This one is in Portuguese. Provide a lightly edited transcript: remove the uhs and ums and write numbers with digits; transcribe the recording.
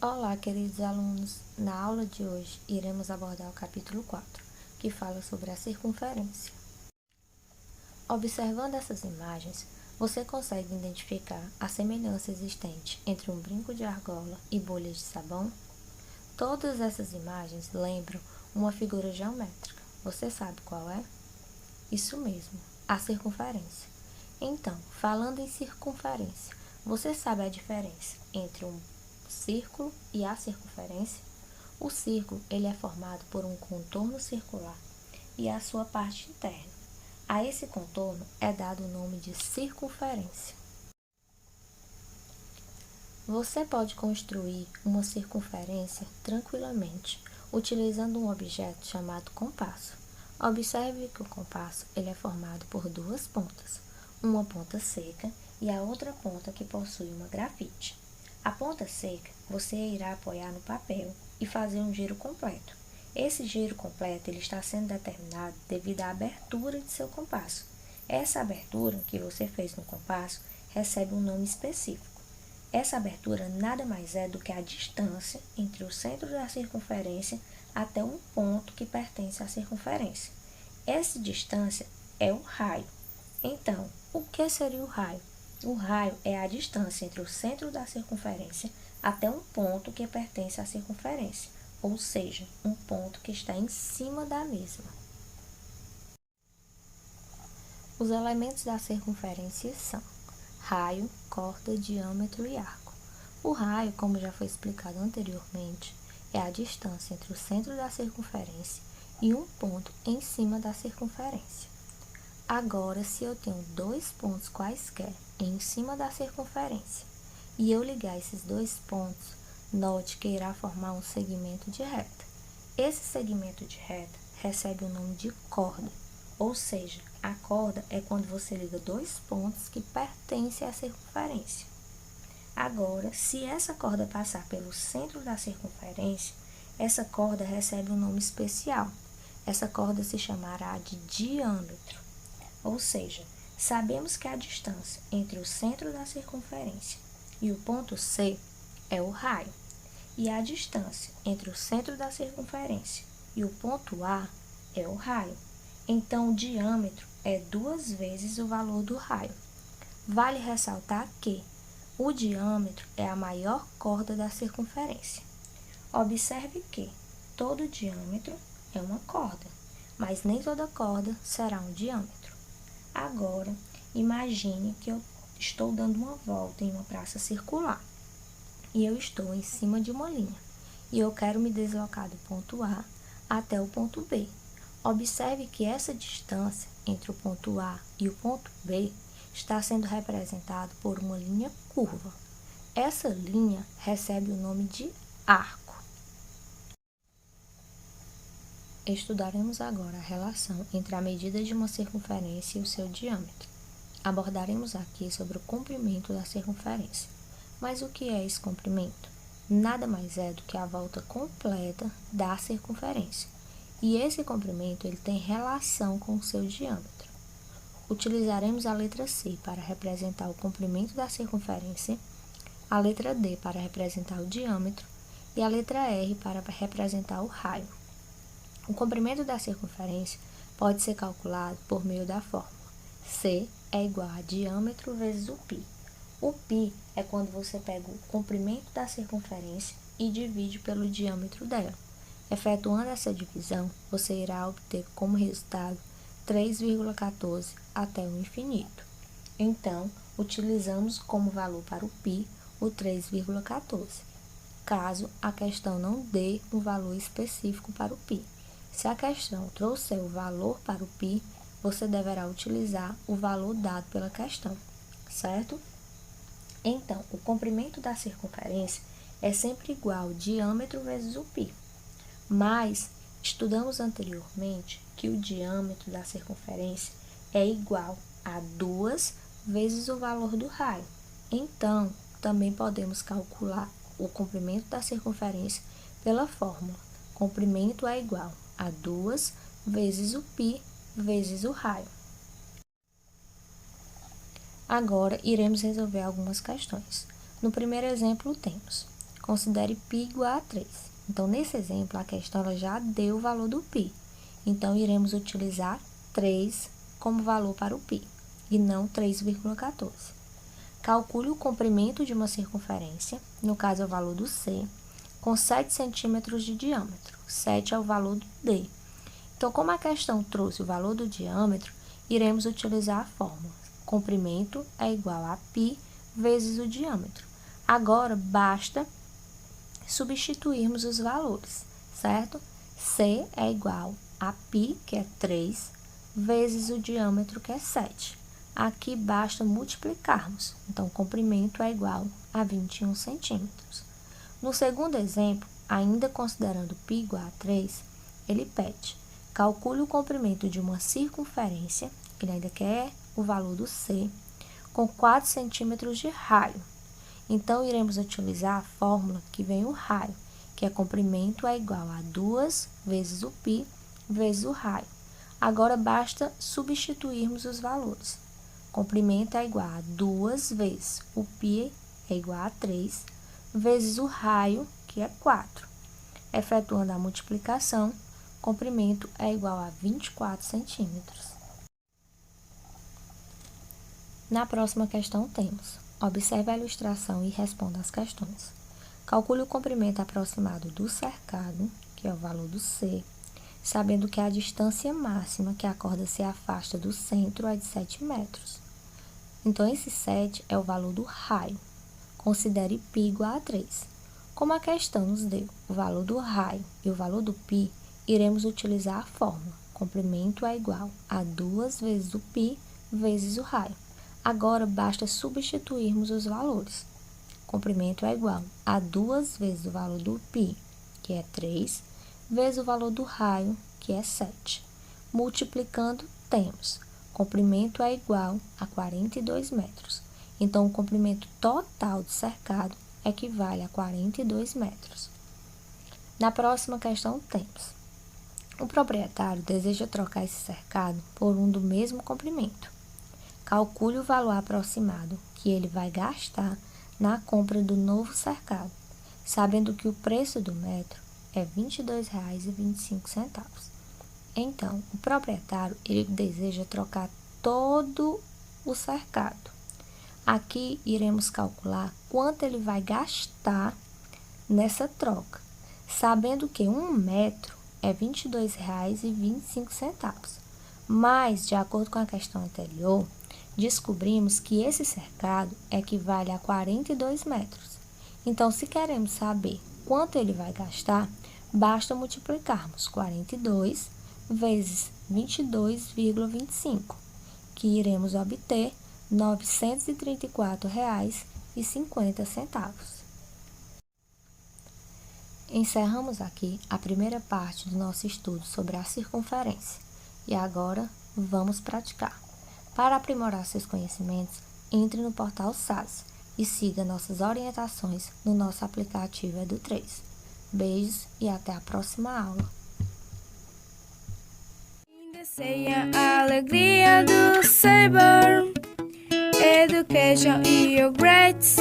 Olá, queridos alunos! Na aula de hoje, iremos abordar o capítulo 4, que fala sobre a circunferência. Observando essas imagens, você consegue identificar a semelhança existente entre um brinco de argola e bolhas de sabão? Todas essas imagens lembram uma figura geométrica. Você sabe qual é? Isso mesmo, a circunferência. Então, falando em circunferência, você sabe a diferença entre um círculo e a circunferência? O círculo ele é formado por um contorno circular e a sua parte interna. A esse contorno é dado o nome de circunferência. Você pode construir uma circunferência tranquilamente utilizando um objeto chamado compasso. Observe que o compasso ele é formado por duas pontas, uma ponta seca e a outra ponta que possui uma grafite. A ponta seca você irá apoiar no papel e fazer um giro completo. Esse giro completo ele está sendo determinado devido à abertura de seu compasso. Essa abertura que você fez no compasso recebe um nome específico. Essa abertura nada mais é do que a distância entre o centro da circunferência até um ponto que pertence à circunferência. Essa distância é o raio. Então, o que seria o raio? O raio é a distância entre o centro da circunferência até um ponto que pertence à circunferência, ou seja, um ponto que está em cima da mesma. Os elementos da circunferência são raio, corda, diâmetro e arco. O raio, como já foi explicado anteriormente, é a distância entre o centro da circunferência e um ponto em cima da circunferência. Agora, se eu tenho dois pontos quaisquer em cima da circunferência e eu ligar esses dois pontos, note que irá formar um segmento de reta. Esse segmento de reta recebe o nome de corda, ou seja, a corda é quando você liga dois pontos que pertencem à circunferência. Agora, se essa corda passar pelo centro da circunferência, essa corda recebe um nome especial. Essa corda se chamará de diâmetro. Ou seja, sabemos que a distância entre o centro da circunferência e o ponto C é o raio, e a distância entre o centro da circunferência e o ponto A é o raio. Então, o diâmetro é 2 vezes o valor do raio. Vale ressaltar que o diâmetro é a maior corda da circunferência. Observe que todo diâmetro é uma corda, mas nem toda corda será um diâmetro. Agora, imagine que eu estou dando uma volta em uma praça circular e eu estou em cima de uma linha e eu quero me deslocar do ponto A até o ponto B. Observe que essa distância entre o ponto A e o ponto B está sendo representado por uma linha curva. Essa linha recebe o nome de arco. Estudaremos agora a relação entre a medida de uma circunferência e o seu diâmetro. Abordaremos aqui sobre o comprimento da circunferência. Mas o que é esse comprimento? Nada mais é do que a volta completa da circunferência. E esse comprimento ele tem relação com o seu diâmetro. Utilizaremos a letra C para representar o comprimento da circunferência, a letra D para representar o diâmetro e a letra R para representar o raio. O comprimento da circunferência pode ser calculado por meio da fórmula C é igual a diâmetro vezes o π. O π é quando você pega o comprimento da circunferência e divide pelo diâmetro dela. Efetuando essa divisão, você irá obter como resultado 3,14 até o infinito. Então, utilizamos como valor para o π o 3,14, caso a questão não dê um valor específico para o π. Se a questão trouxer o valor para o π, você deverá utilizar o valor dado pela questão, certo? Então, o comprimento da circunferência é sempre igual ao diâmetro vezes o π. Mas, estudamos anteriormente que o diâmetro da circunferência é igual a 2 vezes o valor do raio. Então, também podemos calcular o comprimento da circunferência pela fórmula. Comprimento é igual a 2 vezes o π vezes o raio. Agora, iremos resolver algumas questões. No primeiro exemplo, temos considere π igual a 3. Então, nesse exemplo, a questão ela já deu o valor do π. Então, iremos utilizar 3 como valor para o π, e não 3,14. Calcule o comprimento de uma circunferência, no caso é o valor do C, com 7 centímetros de diâmetro. 7 é o valor do D. Então, como a questão trouxe o valor do diâmetro, iremos utilizar a fórmula. Comprimento é igual a π vezes o diâmetro. Agora, basta substituirmos os valores, certo? C é igual a π, que é 3, vezes o diâmetro, que é 7. Aqui basta multiplicarmos. Então, o comprimento é igual a 21 centímetros. No segundo exemplo, ainda considerando π igual a 3, ele pede: calcule o comprimento de uma circunferência, ele ainda quer o valor do C, com 4 centímetros de raio. Então, iremos utilizar a fórmula que vem o raio, que é comprimento é igual a 2 vezes o π vezes o raio. Agora, basta substituirmos os valores. Comprimento é igual a 2 vezes o π é igual a 3, vezes o raio, que é 4. Efetuando a multiplicação, comprimento é igual a 24 centímetros. Na próxima questão temos: observe a ilustração e responda as questões. Calcule o comprimento aproximado do cercado, que é o valor do C, sabendo que a distância máxima que a corda se afasta do centro é de 7 metros. Então, esse 7 é o valor do raio. Considere π igual a 3. Como a questão nos deu o valor do raio e o valor do π, iremos utilizar a fórmula. Comprimento é igual a 2 vezes o π vezes o raio. Agora, basta substituirmos os valores. Comprimento é igual a 2 vezes o valor do π, que é 3, vezes o valor do raio, que é 7. Multiplicando, temos: comprimento é igual a 42 metros. Então, o comprimento total do cercado equivale a 42 metros. Na próxima questão, temos: o proprietário deseja trocar esse cercado por um do mesmo comprimento. Calcule o valor aproximado que ele vai gastar na compra do novo cercado, sabendo que o preço do metro é R$ 22,25. Então, o proprietário ele deseja trocar todo o cercado. Aqui iremos calcular quanto ele vai gastar nessa troca, sabendo que 1 metro é R$ 22,25. Mas, de acordo com a questão anterior, descobrimos que esse cercado equivale a 42 metros. Então, se queremos saber quanto ele vai gastar, basta multiplicarmos 42 vezes 22,25, que iremos obter R$ 934,50. Encerramos aqui a primeira parte do nosso estudo sobre a circunferência. E agora, vamos praticar. Para aprimorar seus conhecimentos, entre no portal SAS e siga nossas orientações no nosso aplicativo Edu3. Beijos e até a próxima aula. A alegria do saber, education e o grades.